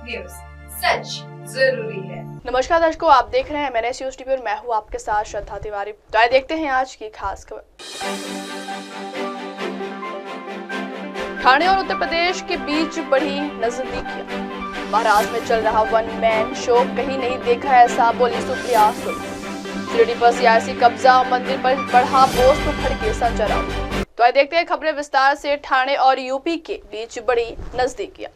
News, सच जरूरी है। नमस्कार दर्शकों, आप देख रहे हैं MNS न्यूज टीवी और मैं हूं आपके साथ श्रद्धा तिवारी। तो आइए देखते हैं आज की खास खबर। ठाणे और उत्तर प्रदेश के बीच बढ़ी नजदीकियां। महाराष्ट्र में चल रहा वन मैन शो कहीं नहीं देखा ऐसा बोली सुप्रिया सुले। शिरडी पर सियासी कब्जा, मंदिर पर बढ़ा बोझ तो भड़के संजय राउत। तो आइए देखते हैं खबरें विस्तार से। ठाणे और यूपी के बीच बढ़ी नजदीकियां।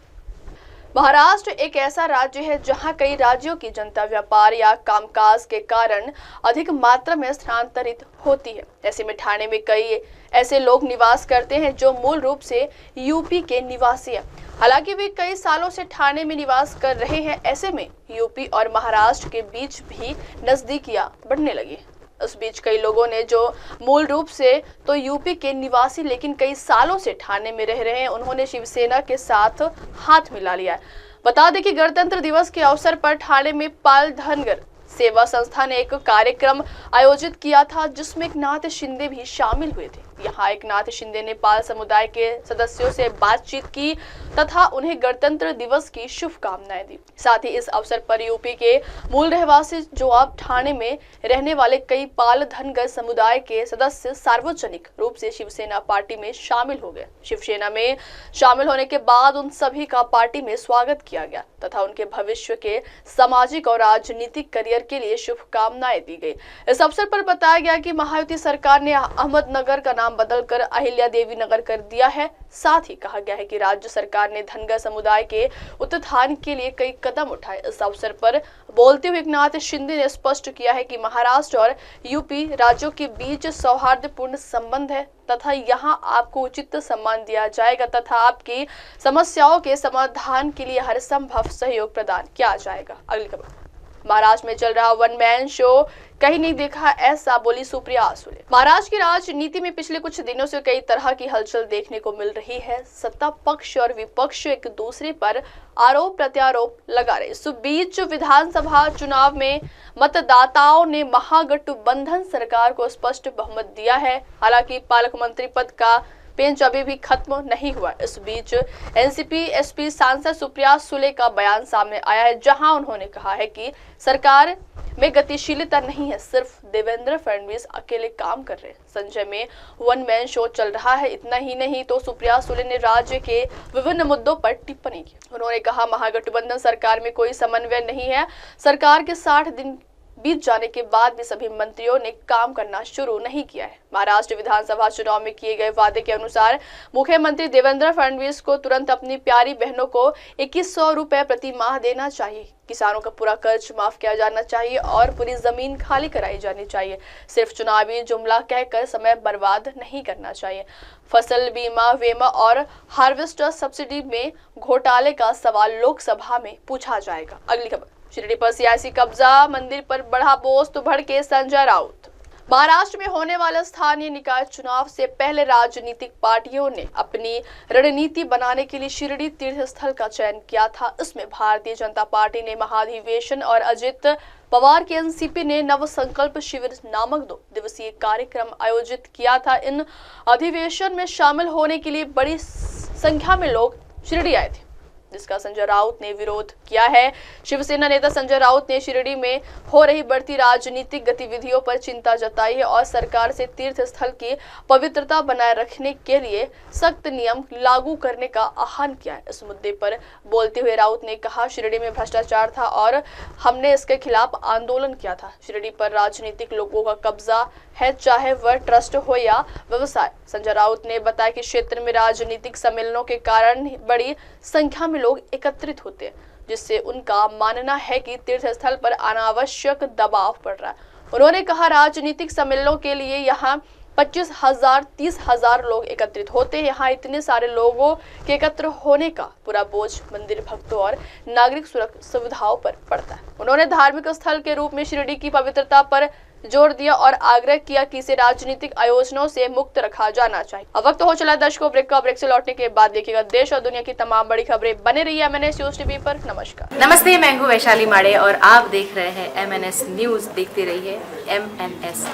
महाराष्ट्र एक ऐसा राज्य है जहां कई राज्यों की जनता व्यापार या कामकाज के कारण अधिक मात्रा में स्थानांतरित होती है। ऐसे में ठाणे में कई ऐसे लोग निवास करते हैं जो मूल रूप से यूपी के निवासी हैं। हालांकि वे कई सालों से ठाणे में निवास कर रहे हैं। ऐसे में यूपी और महाराष्ट्र के बीच भी नजदीकियां बढ़ने लगी। इस बीच कई लोगों ने जो मूल रूप से तो यूपी के निवासी लेकिन कई सालों से ठाणे में रह रहे हैं, उन्होंने शिवसेना के साथ हाथ मिला लिया है। बता दें कि गणतंत्र दिवस के अवसर पर ठाणे में पाल धनगर सेवा संस्था ने एक कार्यक्रम आयोजित किया था जिसमें एकनाथ शिंदे भी शामिल हुए थे। यहाँ एकनाथ शिंदे ने पाल समुदाय के सदस्यों से बातचीत की तथा उन्हें गणतंत्र दिवस की शुभकामनाएं दी। साथ ही इस अवसर पर यूपी के मूल रहवासी जो अब ठाणे में रहने वाले कई पाल धनगर समुदाय के सदस्य सार्वजनिक रूप से शिवसेना पार्टी में शामिल हो गए। शिवसेना में शामिल होने के बाद उन सभी का पार्टी में स्वागत किया गया तथा उनके भविष्य के सामाजिक और राजनीतिक करियर के लिए शुभकामनाएं दी गई। इस अवसर पर बताया गया कि महायुति सरकार ने अहमदनगर का नाम बदलकर अहिल्या देवी नगर कर दिया है। साथ ही कहा गया है कि राज्य सरकार ने धनगर समुदाय के उत्थान के लिए कई कदम उठाए। इस अवसर पर बोलते हुए एकनाथ शिंदे ने स्पष्ट किया है कि महाराष्ट्र और यूपी राज्यों के बीच सौहार्दपूर्ण संबंध है तथा यहाँ आपको उचित सम्मान दिया जाएगा तथा आपकी समस्याओं के समाधान के लिए हर संभव सहयोग प्रदान किया जाएगा। अगली खबर। महाराष्ट्र में चल रहा वन मैन शो कहीं नहीं देखा ऐसा बोली सुप्रिया सुले। महाराष्ट्र की राजनीति में पिछले कुछ दिनों से कई तरह की हलचल देखने को मिल रही है। सत्ता पक्ष और विपक्ष एक दूसरे पर आरोप प्रत्यारोप लगा रहे। इस बीच विधानसभा चुनाव में मतदाताओं ने महागठबंधन सरकार को स्पष्ट बहुमत दिया है। हालांकि पालक मंत्री पद का पेंच अभी भी खत्म नहीं हुआ। इस बीच एनसीपी एसपी सांसद सुप्रिया सुले का बयान सामने आया है जहां उन्होंने कहा है कि सरकार में गतिशीलता नहीं है, सिर्फ देवेंद्र फडणवीस अकेले काम कर रहे हैं। संजय में वन मैन शो चल रहा है। इतना ही नहीं तो सुप्रिया सुले ने राज्य के विभिन्न मुद्दों पर टिप्पणी की। उन्होंने कहा महागठबंधन सरकार में कोई समन्वय नहीं है। सरकार के 60 दिन बीत जाने के बाद भी सभी मंत्रियों ने काम करना शुरू नहीं किया है। महाराष्ट्र विधानसभा चुनाव में किए गए वादे के अनुसार मुख्यमंत्री देवेंद्र फडणवीस को तुरंत अपनी प्यारी बहनों को 2100 रुपए प्रति माह देना चाहिए। किसानों का पूरा कर्ज माफ किया जाना चाहिए और पूरी जमीन खाली कराई जानी चाहिए। सिर्फ चुनावी जुमला कहकर समय बर्बाद नहीं करना चाहिए। फसल बीमा, वेमा और हार्वेस्टर सब्सिडी में घोटाले का सवाल लोकसभा में पूछा जाएगा। अगली खबर। शिरडी पर सियासी कब्जा, मंदिर पर बढ़ा बोझ तो भड़के संजय राउत। महाराष्ट्र में होने वाले स्थानीय निकाय चुनाव से पहले राजनीतिक पार्टियों ने अपनी रणनीति बनाने के लिए शिरडी तीर्थ स्थल का चयन किया था। इसमें भारतीय जनता पार्टी ने महाधिवेशन और अजित पवार की एनसीपी ने नव संकल्प शिविर नामक 2 दिवसीय कार्यक्रम आयोजित किया था। इन अधिवेशन में शामिल होने के लिए बड़ी संख्या में लोग शिरडी आए थे, जिसका संजय राउत ने विरोध किया है। शिवसेना नेता संजय राउत ने शिरडी में हो रही बढ़ती राजनीतिक गतिविधियों पर चिंता जताई है और सरकार से तीर्थ स्थल की पवित्रता बनाए रखने के लिए सख्त नियम लागू करने का आह्वान किया है। इस मुद्दे पर बोलते हुए राउत ने कहा, शिरडी में भ्रष्टाचार था और हमने इसके खिलाफ आंदोलन किया था। शिरडी पर राजनीतिक लोगों का कब्जा है, चाहे वह ट्रस्ट हो या व्यवसाय। संजय राउत ने बताया कि क्षेत्र में राजनीतिक सम्मेलनों के कारण बड़ी संख्या में लोग एकत्रित होते हैं, जिससे उनका मानना है कि तीर्थ स्थल पर अनावश्यक दबाव पड़ रहा है। उन्होंने कहा, राजनीतिक सम्मेलनों के लिए यहाँ 25,000 30,000 लोग एकत्रित होते हैं। यहाँ इतने सारे लोगों के एकत्र होने का पूरा बोझ मंदिर भक्तों और नागरिक सुविधाओं पर पड़ता है। उन्होंने धार्मिक स्थल के रूप में शिरडी की पवित्रता पर जोर दिया और आग्रह किया कि इसे राजनीतिक आयोजनों से मुक्त रखा जाना चाहिए। अब वक्त हो चला दर्शकों ब्रेक का। ब्रेक से लौटने के बाद देखिएगा देश और दुनिया की तमाम बड़ी खबरें। बने रहिए MNS न्यूज टीवी पर। नमस्कार। नमस्ते, मैं हूं वैशाली माड़े और आप देख रहे हैं MNS न्यूज। देखते रहिए MNS।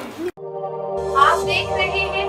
आप देख रहे हैं